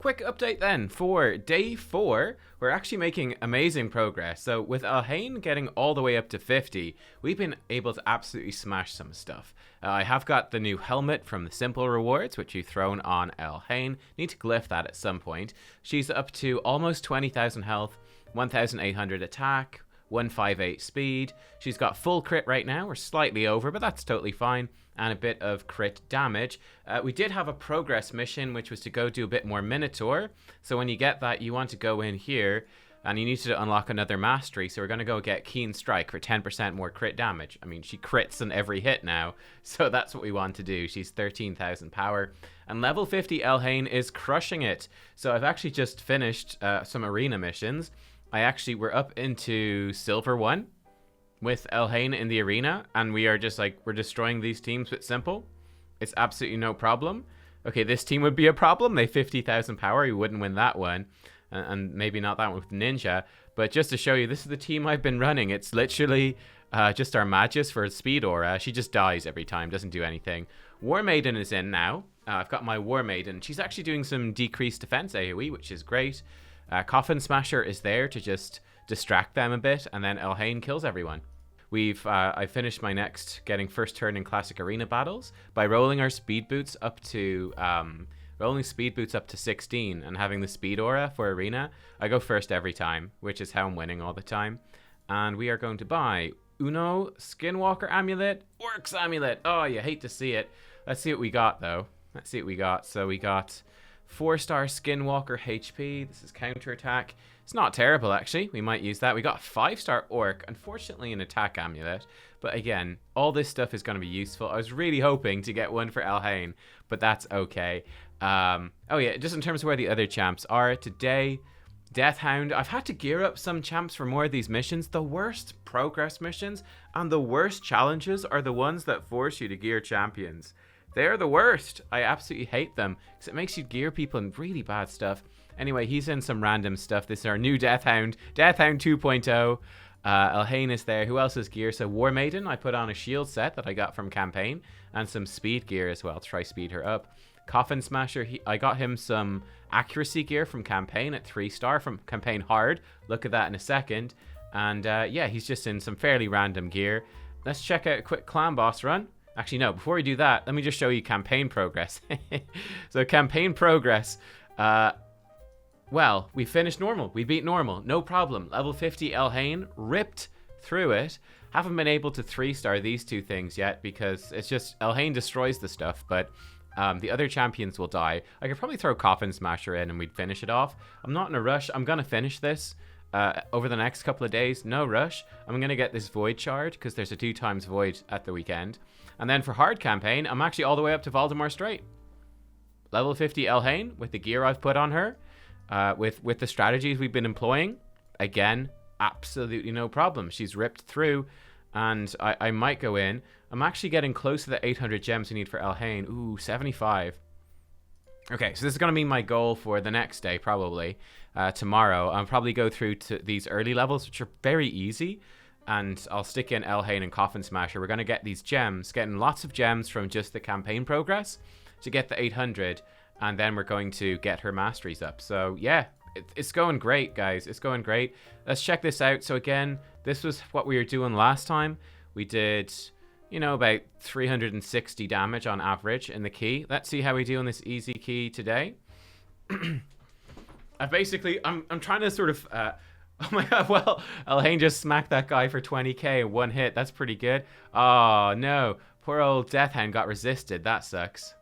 Quick update then for day 4. We're actually making amazing progress. So with Alhain getting all the way up to 50, we've been able to absolutely smash some stuff. I have got the new helmet from the simple rewards, which you've thrown on Alhain. Need to glyph that at some point. She's up to almost 20,000 health, 1,800 attack, 158 speed. She's got full crit right now. We're slightly over, but that's totally fine. And a bit of crit damage. We did have a progress mission, which was to go do a bit more Minotaur. So when you get that, you want to go in here, and you need to unlock another mastery. So we're going to go get Keen Strike for 10% more crit damage. I mean, she crits on every hit now, so that's what we want to do. She's 13,000 power. And level 50 Elhain is crushing it. So I've actually just finished some arena missions. We're up into Silver 1. With Elhain in the arena, and we are just like, we're destroying these teams with simple. It's absolutely no problem. Okay, this team would be a problem. They 50,000 power. You wouldn't win that one. And maybe not that one with Ninja. But just to show you, this is the team I've been running. It's literally just our Magus for Speed Aura. She just dies every time, doesn't do anything. War Maiden is in now. I've got my War Maiden. She's actually doing some decreased defense AoE, which is great. Coffin Smasher is there to just distract them a bit, and then Elhain kills everyone. I finished my next getting first turn in classic arena battles by rolling our speed boots up to 16 and having the speed aura for arena. I go first every time, which is how I'm winning all the time. And we are going to buy Uno Skinwalker Amulet, Orcs Amulet. Oh, you hate to see it. Let's see what we got though. Let's see what we got. So we got 4-star Skinwalker HP. This is counterattack. It's not terrible, actually. We might use that. We got a 5-star Orc, unfortunately an attack amulet. But again, all this stuff is going to be useful. I was really hoping to get one for Elhain, but that's okay. Oh yeah, just in terms of where the other champs are today, Deathhound. I've had to gear up some champs for more of these missions. The worst progress missions and the worst challenges are the ones that force you to gear champions. They're the worst. I absolutely hate them because it makes you gear people in really bad stuff. Anyway, he's in some random stuff. This is our new Deathhound. Deathhound 2.0. Elhain is there. Who else is gear? So War Maiden, I put on a shield set that I got from campaign. And some speed gear as well to try speed her up. Coffin Smasher, I got him some accuracy gear from campaign at 3-star from campaign hard. Look at that in a second. And yeah, he's just in some fairly random gear. Let's check out a quick clan boss run. Actually, no, before we do that, let me just show you campaign progress. So campaign progress. Well, we finished normal. We beat normal. No problem. Level 50 Elhain ripped through it. Haven't been able to 3-star these two things yet because it's just Elhain destroys the stuff, but the other champions will die. I could probably throw Coffin Smasher in and we'd finish it off. I'm not in a rush. I'm going to finish this over the next couple of days. No rush. I'm going to get this Void Shard because there's a 2x Void at the weekend. And then for hard campaign, I'm actually all the way up to Valdemar Strait. Level 50 Elhain with the gear I've put on her. With the strategies we've been employing, again, absolutely no problem. She's ripped through, and I might go in. I'm actually getting close to the 800 gems we need for Elhain. Ooh, 75. Okay, so this is going to be my goal for the next day, probably. Tomorrow, I'll probably go through to these early levels, which are very easy, and I'll stick in Elhain and Coffin Smasher. We're going to get these gems, getting lots of gems from just the campaign progress to get the 800. And then we're going to get her masteries up. So yeah, it's going great, guys. It's going great. Let's check this out. So again, this was what we were doing last time. We did, you know, about 360 damage on average in the key. Let's see how we do on this easy key today. I'm trying to sort of, oh my god, well, Elhain just smacked that guy for 20k in one hit. That's pretty good. Oh no, poor old Deathhound got resisted. That sucks.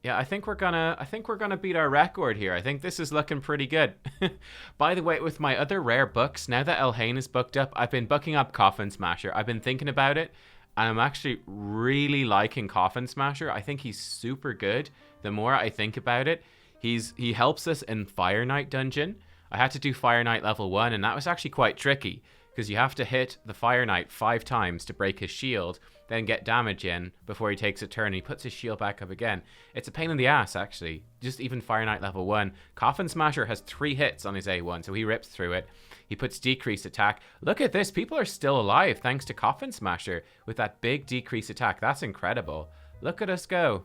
Yeah, I think we're gonna beat our record here. I think this is looking pretty good. By the way, with my other rare books, now that Elhain is booked up, I've been booking up Coffin Smasher. I've been thinking about it, and I'm actually really liking Coffin Smasher. I think he's super good. The more I think about it, he helps us in Fire Knight dungeon. I had to do Fire Knight level 1, and that was actually quite tricky because you have to hit the Fire Knight 5 times to break his shield, then get damage in before he takes a turn and he puts his shield back up again. It's a pain in the ass, actually. Just even Fire Knight level 1. Coffin Smasher has 3 hits on his A1, so he rips through it. He puts decreased attack. Look at this. People are still alive thanks to Coffin Smasher with that big decreased attack. That's incredible. Look at us go.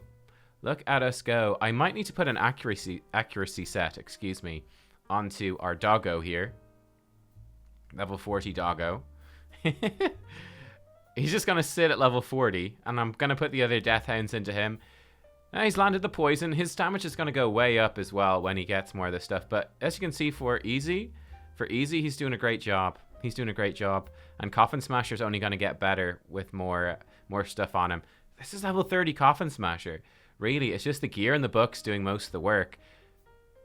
Look at us go. I might need to put an accuracy set, excuse me, onto our doggo here. Level 40 doggo. He's just going to sit at level 40, and I'm going to put the other Death Hounds into him. Now he's landed the poison. His damage is going to go way up as well when he gets more of this stuff. But as you can see, for easy, he's doing a great job. He's doing a great job. And Coffin Smasher's only going to get better with more stuff on him. This is level 30 Coffin Smasher. Really, it's just the gear and the books doing most of the work.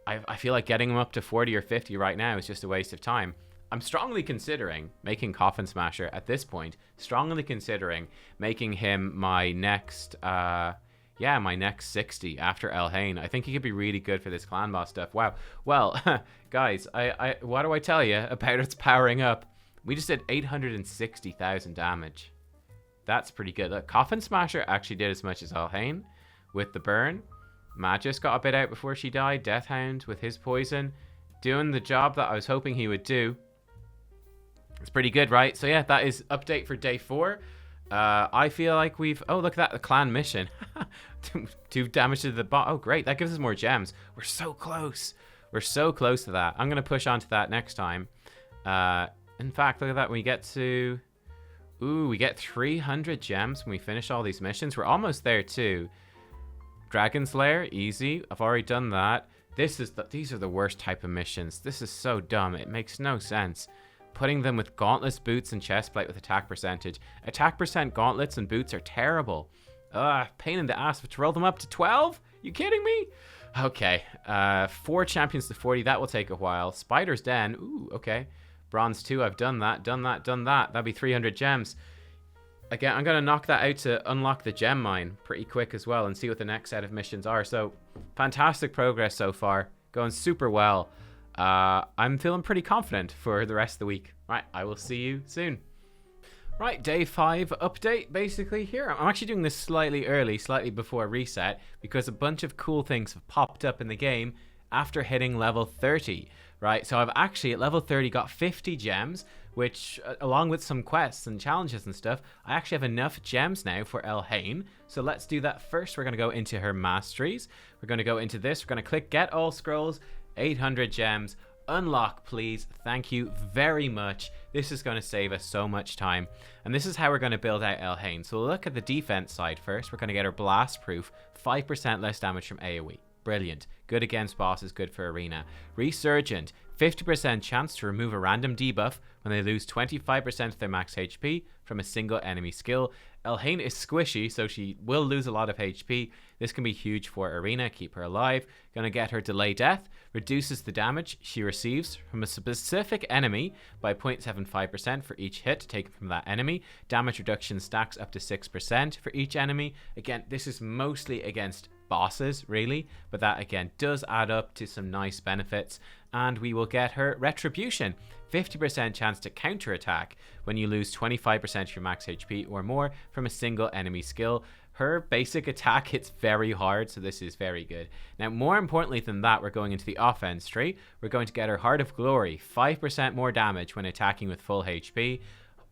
I feel like getting him up to 40 or 50 right now is just a waste of time. I'm strongly considering making Coffin Smasher at this point. Strongly considering making him my next, my next 60 after Elhain. I think he could be really good for this clan boss stuff. Wow. Well, guys, I what do I tell you about its powering up? We just did 860,000 damage. That's pretty good. Look, Coffin Smasher actually did as much as Elhain with the burn. Magus got a bit out before she died. Death Hound with his poison, doing the job that I was hoping he would do. It's pretty good, right? So yeah, that is update for day 4. I feel like we've... Oh, look at that, the clan mission. 2 damage to the bot. Oh, great. That gives us more gems. We're so close. We're so close to that. I'm going to push on to that next time. In fact, look at that. When we get to... Ooh, we get 300 gems when we finish all these missions. We're almost there, too. Dragon's Lair, easy. I've already done that. These are the worst type of missions. This is so dumb. It makes no sense. Putting them with gauntlets, boots, and chestplate with attack percentage. Attack percent gauntlets and boots are terrible. Ugh, pain in the ass to roll them up to 12? You kidding me? Okay, 4 champions to 40. That will take a while. Spider's Den. Ooh, okay. Bronze 2, I've done that. That'd be 300 gems. Again, I'm going to knock that out to unlock the gem mine pretty quick as well and see what the next set of missions are. So, fantastic progress so far. Going super well. I'm feeling pretty confident for the rest of the week. Right, I will see you soon. Right, day 5 update basically here. I'm actually doing this slightly early, slightly before reset, because a bunch of cool things have popped up in the game after hitting level 30. Right, so I've actually at level 30 got 50 gems, which along with some quests and challenges and stuff, I actually have enough gems now for Elhain. So let's do that first. We're going to go into her Masteries. We're going to go into this. We're going to click Get All Scrolls. 800 gems. Unlock, please. Thank you very much. This is going to save us so much time. And this is how we're going to build out Elhain. So we'll look at the defense side first. We're going to get her blast proof. 5% less damage from AoE. Brilliant. Good against bosses, good for arena. Resurgent. 50% chance to remove a random debuff when they lose 25% of their max HP from a single enemy skill. Elhain is squishy, so she will lose a lot of HP. This can be huge for arena, keep her alive. Gonna get her delay death, reduces the damage she receives from a specific enemy by 0.75% for each hit taken from that enemy. Damage reduction stacks up to 6% for each enemy. Again, this is mostly against bosses, really, but that again does add up to some nice benefits. And we will get her Retribution, 50% chance to counterattack when you lose 25% of your max HP or more from a single enemy skill. Her basic attack hits very hard, so this is very good. Now, more importantly than that, we're going into the offense tree. We're going to get her Heart of Glory, 5% more damage when attacking with full HP.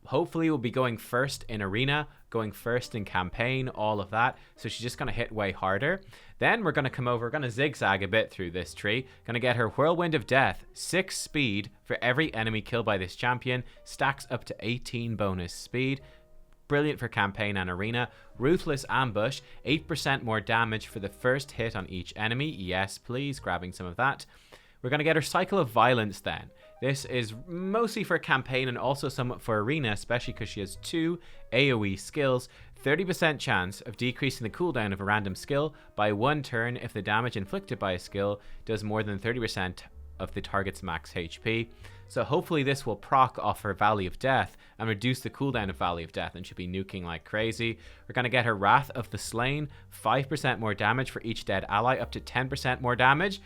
Hopefully we'll be going first in arena, going first in campaign, all of that. So she's just going to hit way harder. Then we're going to come over, we're going to zigzag a bit through this tree. Going to get her Whirlwind of Death, 6 speed for every enemy killed by this champion. Stacks up to 18 bonus speed. Brilliant for campaign and arena. Ruthless Ambush, 8% more damage for the first hit on each enemy. Yes, please, grabbing some of that. We're going to get her Cycle of Violence then. This is mostly for campaign and also somewhat for arena, especially because she has 2 AoE skills. 30% chance of decreasing the cooldown of a random skill by 1 turn if the damage inflicted by a skill does more than 30% of the target's max HP. So hopefully this will proc off her Valley of Death and reduce the cooldown of Valley of Death, and she'll be nuking like crazy. We're going to get her Wrath of the Slain, 5% more damage for each dead ally, up to 10% more damage.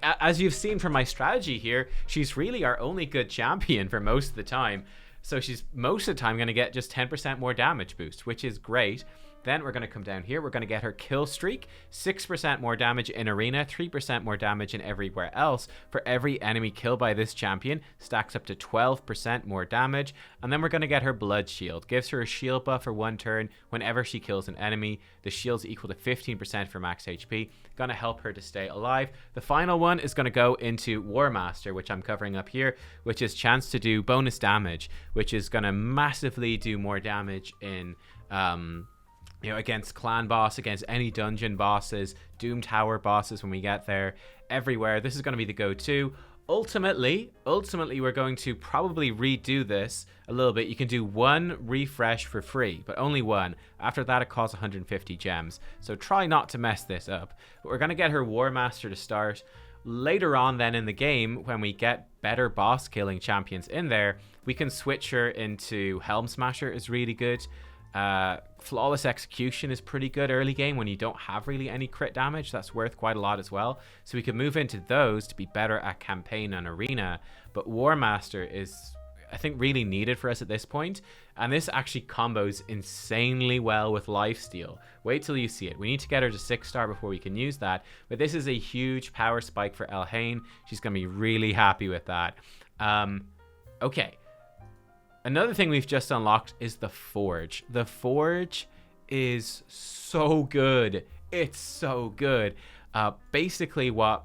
As you've seen from my strategy here, she's really our only good champion for most of the time. So she's most of the time going to get just 10% more damage boost, which is great. Then we're going to come down here. We're going to get her kill streak. 6% more damage in arena, 3% more damage in everywhere else. For every enemy killed by this champion, stacks up to 12% more damage. And then we're going to get her blood shield. Gives her a shield buff for 1 turn whenever she kills an enemy. The shield's equal to 15% for max HP. Going to help her to stay alive. The final one is going to go into War Master, which I'm covering up here, which is chance to do bonus damage, which is going to massively do more damage in against clan boss, against any dungeon bosses, Doom Tower bosses when we get there, everywhere. This is going to be the go-to. Ultimately, we're going to probably redo this a little bit. You can do 1 refresh for free, but only 1. After that, it costs 150 gems. So try not to mess this up. But we're going to get her War Master to start. Later on then in the game, when we get better boss killing champions in there, we can switch her into Helm Smasher is really good. Flawless Execution is pretty good early game when you don't have really any crit damage. That's worth quite a lot as well. So we can move into those to be better at campaign and arena. But War Master is, I think, really needed for us at this point. And this actually combos insanely well with Lifesteal. Wait till you see it. We need to get her to 6-star before we can use that. But this is a huge power spike for Elhain. She's going to be really happy with that. Okay. Another thing we've just unlocked is the Forge. The Forge is so good. It's so good. Basically, what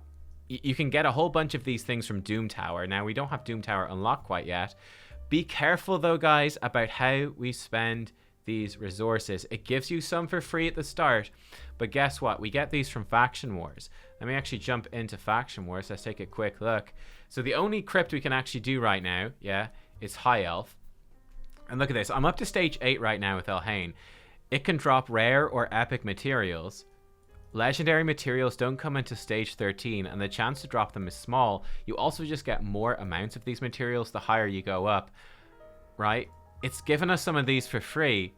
you can get a whole bunch of these things from Doom Tower. Now, we don't have Doom Tower unlocked quite yet. Be careful, though, guys, about how we spend these resources. It gives you some for free at the start, but guess what? We get these from Faction Wars. Let me actually jump into Faction Wars. Let's take a quick look. So the only crypt we can actually do right now, is High Elf. And look at this. I'm up to stage 8 right now with Elhain. It can drop rare or epic materials. Legendary materials don't come into stage 13, and the chance to drop them is small. You also just get more amounts of these materials the higher you go up, right? It's given us some of these for free,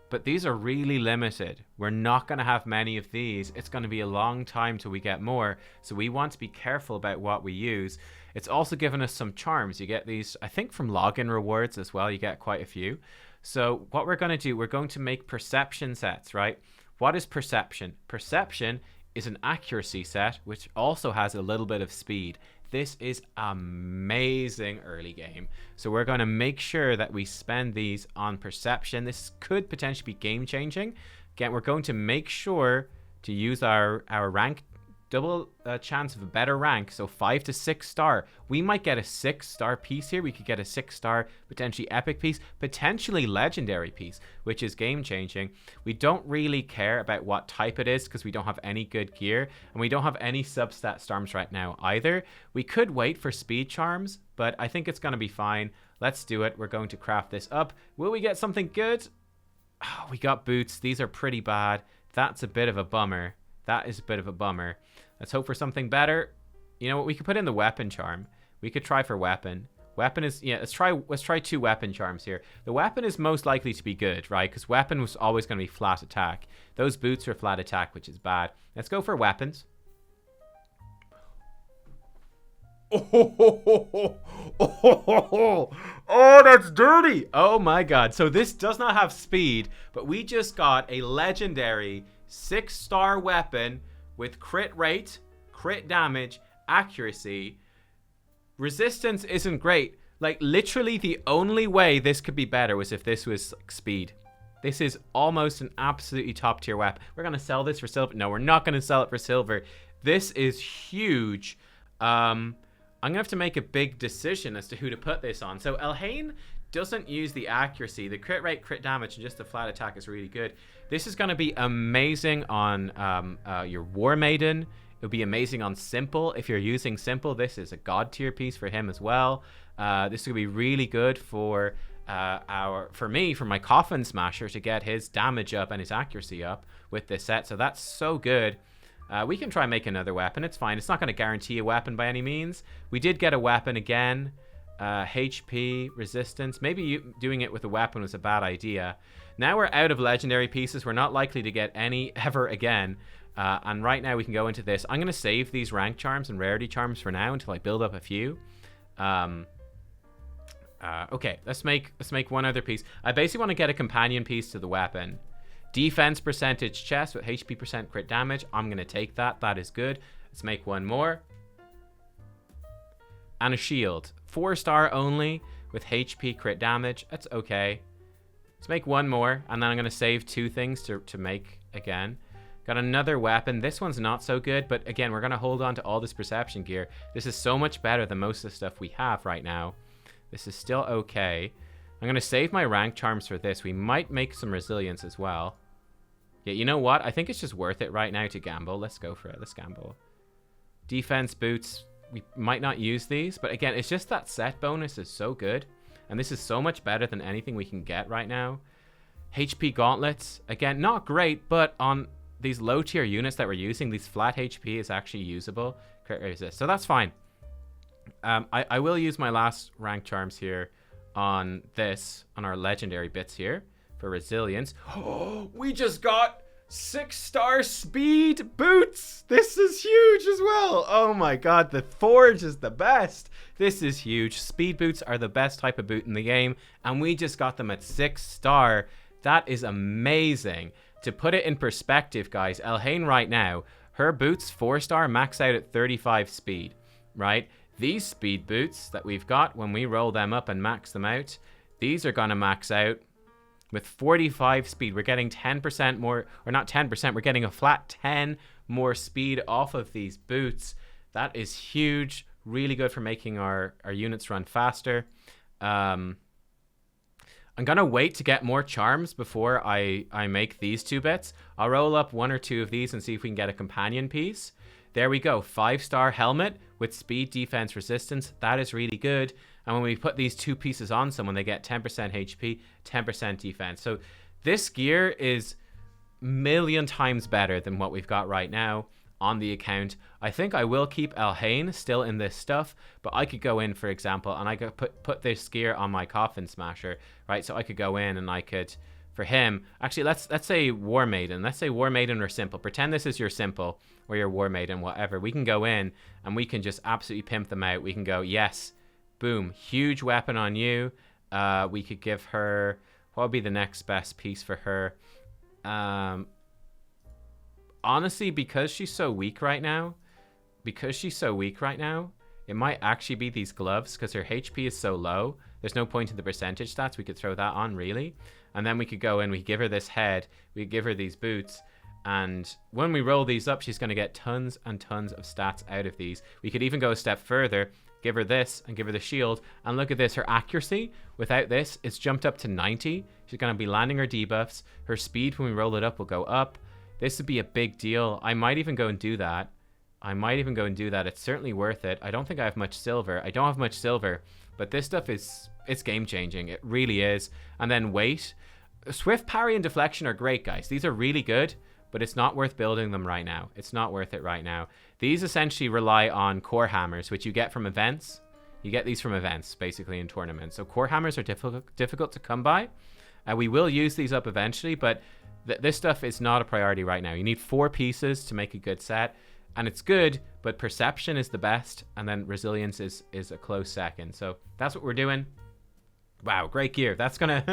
but these are really limited. We're not going to have many of these. It's going to be a long time till we get more, so we want to be careful about what we use. It's also given us some charms. You get these, I think, from login rewards as well. You get quite a few. So what we're going to do, we're going to make perception sets, right? What is perception? Perception is an accuracy set, which also has a little bit of speed. This is amazing early game. So we're going to make sure that we spend these on perception. This could potentially be game changing. Again, we're going to make sure to use our rank, double chance of a better rank. So 5 to 6 star. We might get a 6-star piece here. We could get a 6-star, potentially epic piece, potentially legendary piece, which is game changing. We don't really care about what type it is because we don't have any good gear, and we don't have any substat storms right now either. We could wait for speed charms, but I think it's going to be fine. Let's do it. We're going to craft this up. Will we get something good? Oh, we got boots. These are pretty bad. That's a bit of a bummer. That is a bit of a bummer. Let's hope for something better. You know what? We could put in the weapon charm. We could try for weapon. Weapon is, let's try 2 weapon charms here. The weapon is most likely to be good, right? Because weapon was always going to be flat attack. Those boots are flat attack, which is bad. Let's go for weapons. Oh, that's dirty. Oh my god. So this does not have speed, but we just got a legendary 6-star weapon with crit rate, crit damage, accuracy. Resistance isn't great. Like, literally the only way this could be better was if this was like, speed. This is almost an absolutely top tier weapon. We're going to sell this for silver. No, we're not going to sell it for silver. This is huge. I'm going to have to make a big decision as to who to put this on. So Elhain doesn't use the accuracy. The crit rate, crit damage, and just the flat attack is really good. This is going to be amazing on your War Maiden. It'll be amazing on Simple. If you're using Simple, this is a god tier piece for him as well. This will be really good for for my Coffin Smasher to get his damage up and his accuracy up with this set. So that's so good. We can try and make another weapon. It's fine. It's not going to guarantee a weapon by any means. We did get a weapon again. HP, resistance. Maybe doing it with a weapon was a bad idea. Now we're out of legendary pieces. We're not likely to get any ever again. And right now we can go into this. I'm going to save these rank charms and rarity charms for now until I build up a few. Okay, let's make one other piece. I basically want to get a companion piece to the weapon. Defense percentage chest with HP percent crit damage. I'm going to take that. That is good. Let's make one more. And a shield. 4-star only with HP crit damage. That's okay. Let's make one more. And then I'm going to save 2 things to make again. Got another weapon. This one's not so good. But again, we're going to hold on to all this perception gear. This is so much better than most of the stuff we have right now. This is still okay. I'm going to save my rank charms for this. We might make some resilience as well. Yeah, you know what? I think it's just worth it right now to gamble. Let's go for it. Let's gamble. Defense boots. We might not use these. But again, it's just that set bonus is so good. And this is so much better than anything we can get right now. HP gauntlets. Again, not great. But on these low tier units that we're using, these flat HP is actually usable. Crit resist. So that's fine. I will use my last rank charms here on this. On our legendary bits here. For resilience. Oh, we just got 6-star speed boots. This is huge as well. Oh my god, the forge is the best. This is huge. Speed boots are the best type of boot in the game, and we just got them at 6-star. That is amazing. To put it in perspective, guys, Elhain right now, her boots 4-star max out at 35 speed, right? These speed boots that we've got, when we roll them up and max them out, these are gonna max out with 45 speed. We're getting 10% more, or not 10%, we're getting a flat 10 more speed off of these boots. That is huge. Really good for making our units run faster. I'm going to wait to get more charms before I make these 2 bits. I'll roll up 1 or 2 of these and see if we can get a companion piece. There we go. 5-star helmet with speed, defense, resistance. That is really good. And when we put these 2 pieces on someone, they get 10% HP, 10% defense. So this gear is a million times better than what we've got right now on the account. I think I will keep Elhain still in this stuff, but I could go in, for example, and I could put this gear on my Coffin Smasher, right? So I could go in and I could, for him, actually, let's say War Maiden. Let's say War Maiden or Simple. Pretend this is your Simple or your War Maiden, whatever. We can go in and we can just absolutely pimp them out. We can go, yes, boom, huge weapon on you. We could give her, what would be the next best piece for her? Honestly, because she's so weak right now, it might actually be these gloves because her HP is so low. There's no point in the percentage stats. We could throw that on, really. And then we could go in, we give her this head, we give her these boots, and when we roll these up, she's going to get tons and tons of stats out of these. We could even go a step further, give her this and give her the shield, and look at this, her accuracy without this is jumped up to 90. She's going to be landing her debuffs. Her speed when we roll it up will go up. This would be a big deal. I might even go and do that. It's certainly worth it. I don't think I have much silver. But this stuff it's game changing. It really is. And then weight. Swift parry and deflection are great, guys. These are really good, but it's not worth building them right now. It's not worth it right now. These essentially rely on core hammers, which you get from events. You get these from events, basically, in tournaments. So core hammers are difficult to come by. We will use these up eventually, but this stuff is not a priority right now. You need 4 pieces to make a good set, and it's good, but perception is the best, and then resilience is a close second. So that's what we're doing. Wow, great gear. That's gonna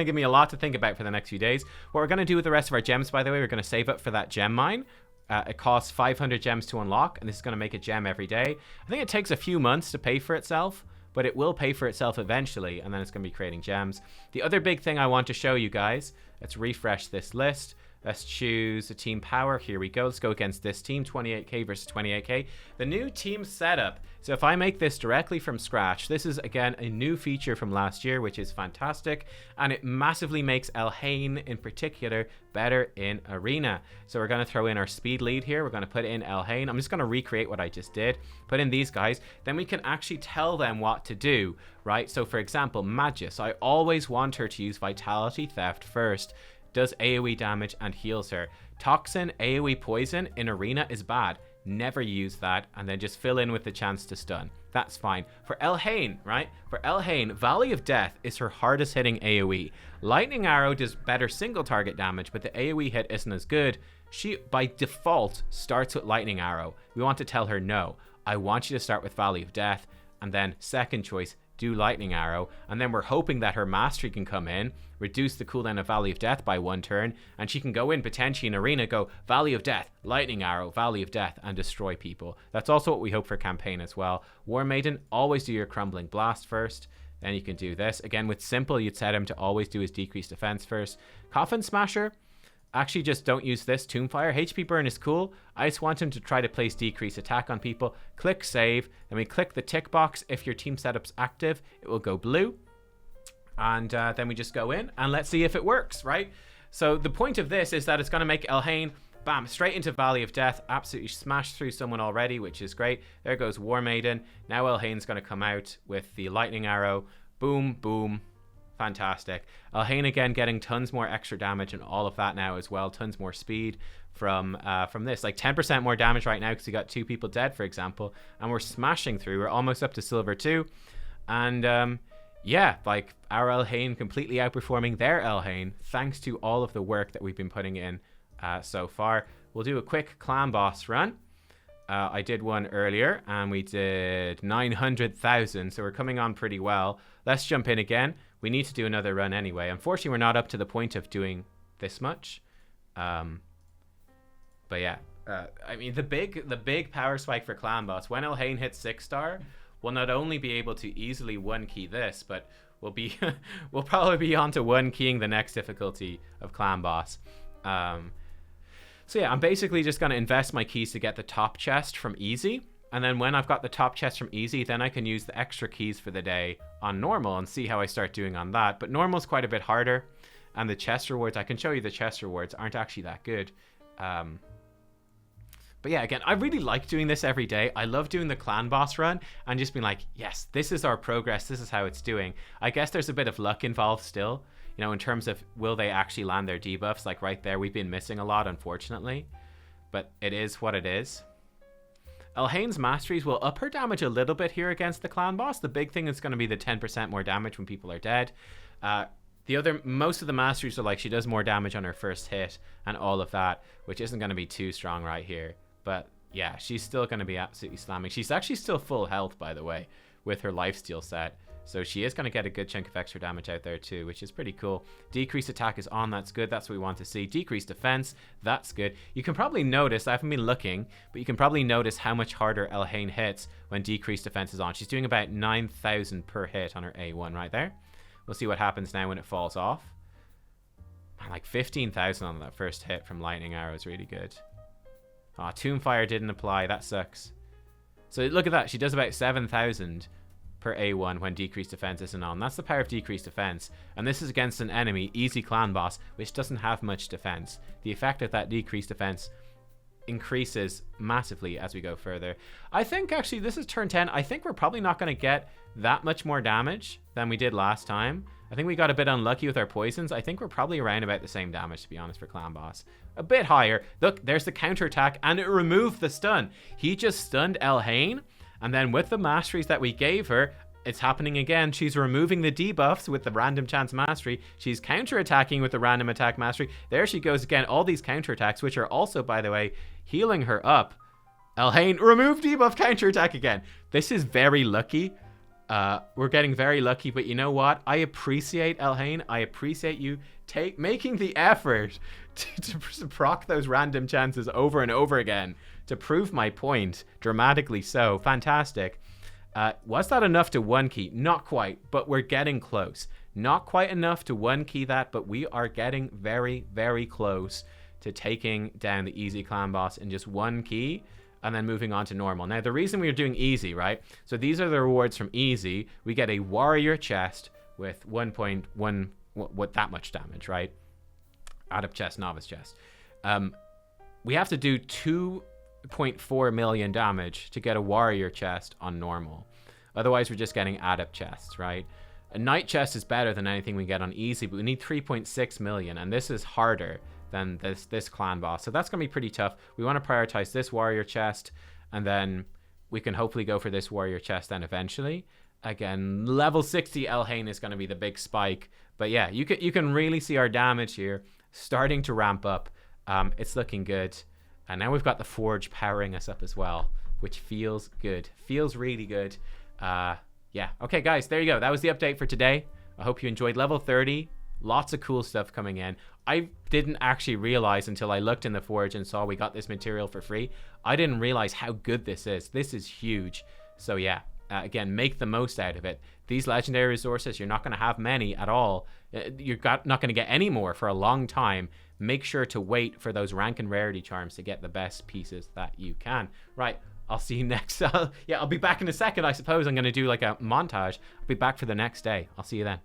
give me a lot to think about for the next few days. What we're gonna do with the rest of our gems, by the way, we're gonna save up for that gem mine. It costs 500 gems to unlock, and this is gonna make a gem every day. I think it takes a few months to pay for itself, but it will pay for itself eventually, and then it's gonna be creating gems. The other big thing I want to show you guys, let's refresh this list. Let's choose a team power. Here we go. Let's go against this team, 28k versus 28k. The new team setup. So if I make this directly from scratch, this is, again, a new feature from last year, which is fantastic. And it massively makes Elhain, in particular, better in Arena. So we're going to throw in our speed lead here. We're going to put in Elhain. I'm just going to recreate what I just did. Put in these guys. Then we can actually tell them what to do, right? So, for example, Magus. I always want her to use Vitality Theft first. Does AoE damage and heals her. Toxin, AoE poison in Arena is bad. Never use that, and then just fill in with the chance to stun. That's fine. For Elhain, right? For Elhain, Valley of Death is her hardest hitting AoE. Lightning Arrow does better single target damage, but the AoE hit isn't as good. She, by default, starts with Lightning Arrow. We want to tell her, no, I want you to start with Valley of Death, and then second choice, do Lightning Arrow, and then we're hoping that her Mastery can come in, reduce the cooldown of Valley of Death by 1 turn, and she can go in potentially in Arena, go Valley of Death, Lightning Arrow, Valley of Death, and destroy people. That's also what we hope for campaign as well. War Maiden, always do your Crumbling Blast first, then you can do this. Again, with Simple, you'd set him to always do his Decreased Defense first. Coffin Smasher, actually just don't use this. Tombfire, HP Burn is cool. I just want him to try to place Decreased Attack on people. Click Save, then we click the tick box. If your team setup's active, it will go blue. And then we just go in and let's see if it works, right? So the point of this is that it's going to make Elhain, bam, straight into Valley of Death, absolutely smashed through someone already, which is great. There goes War Maiden. Now Elhain's going to come out with the Lightning Arrow. Boom, boom. Fantastic. Elhain again getting tons more extra damage and all of that now as well. Tons more speed from this. Like 10% more damage right now because we got 2 people dead, for example. And we're smashing through. We're almost up to Silver 2. And yeah, like our Elhain completely outperforming their Elhain thanks to all of the work that we've been putting in so far. We'll do a quick clan boss run. I did one earlier and we did 900,000, so we're coming on pretty well. Let's jump in again. We need to do another run anyway. Unfortunately, we're not up to the point of doing this much. But yeah, I mean, the big power spike for clan boss, when Elhain hits 6-star, we'll not only be able to easily 1-key this, but we'll probably be on to 1-keying the next difficulty of clan boss. So yeah, I'm basically just going to invest my keys to get the top chest from easy. And then when I've got the top chest from easy, then I can use the extra keys for the day on normal and see how I start doing on that. But normal's quite a bit harder. And the chest rewards, I can show you the chest rewards, aren't actually that good. But yeah, again, I really like doing this every day. I love doing the clan boss run and just being like, yes, this is our progress. This is how it's doing. I guess there's a bit of luck involved still. You know, in terms of will they actually land their debuffs? Like right there, we've been missing a lot, unfortunately. But it is what it is. Elhain's Masteries will up her damage a little bit here against the clan boss. The big thing is going to be the 10% more damage when people are dead. Most of the Masteries are like she does more damage on her first hit and all of that, which isn't going to be too strong right here. But yeah, she's still going to be absolutely slamming. She's actually still full health, by the way, with her lifesteal set. So she is going to get a good chunk of extra damage out there too, which is pretty cool. Decreased attack is on. That's good. That's what we want to see. Decreased defense. That's good. You can probably notice, I haven't been looking, but you can probably notice how much harder Elhain hits when decreased defense is on. She's doing about 9,000 per hit on her A1 right there. We'll see what happens now when it falls off. Man, like 15,000 on that first hit from Lightning Arrow is really good. Tombfire didn't apply. That sucks. So look at that. She does about 7,000 per A1 when decreased defense isn't on. That's the power of decreased defense. And this is against an enemy, easy clan boss, which doesn't have much defense. The effect of that decreased defense increases massively as we go further. I think actually this is turn 10. I think we're probably not going to get that much more damage than we did last time. I think we got a bit unlucky with our poisons. I think we're probably around about the same damage, to be honest, for clan boss. A bit higher. Look, there's the counterattack and it removed the stun. He just stunned Elhain. And then with the masteries that we gave her, it's happening again. She's removing the debuffs with the random chance mastery. She's counterattacking with the random attack mastery. There she goes again. All these counterattacks, which are also, by the way, healing her up. Elhain, remove debuff, counterattack again. This is very lucky. We're getting very lucky, but you know what? I appreciate Elhain. I appreciate you making the effort to proc those random chances over and over again to prove my point, dramatically so. Fantastic. Was that enough to 1-key? Not quite, but we're getting close. Not quite enough to 1-key that, but we are getting very, very close to taking down the easy clan boss in just 1-key and then moving on to normal. Now, the reason we're doing easy, right? So these are the rewards from easy. We get a warrior chest with 1.1, what that much damage, right? Adept chest, novice chest. We have to do 2.4 million damage to get a warrior chest on normal. Otherwise, we're just getting adept chests, right? A knight chest is better than anything we get on easy, but we need 3.6 million, and this is harder than this clan boss. So that's going to be pretty tough. We want to prioritize this warrior chest, and then we can hopefully go for this warrior chest then eventually. Again, level 60 Elhain is going to be the big spike. But yeah, you can really see our damage here starting to ramp up. It's looking good. And now we've got the Forge powering us up as well, which feels good. Feels really good. Yeah. Okay, guys, there you go. That was the update for today. I hope you enjoyed level 30. Lots of cool stuff coming in. I didn't actually realize until I looked in the forge and saw we got this material for free. I didn't realize how good this is. This is huge. So yeah, again, make the most out of it. These legendary resources, you're not going to have many at all. You're not going to get any more for a long time. Make sure to wait for those rank and rarity charms to get the best pieces that you can. Right, I'll see you next. Yeah, I'll be back in a second, I suppose. I'm going to do like a montage. I'll be back for the next day. I'll see you then.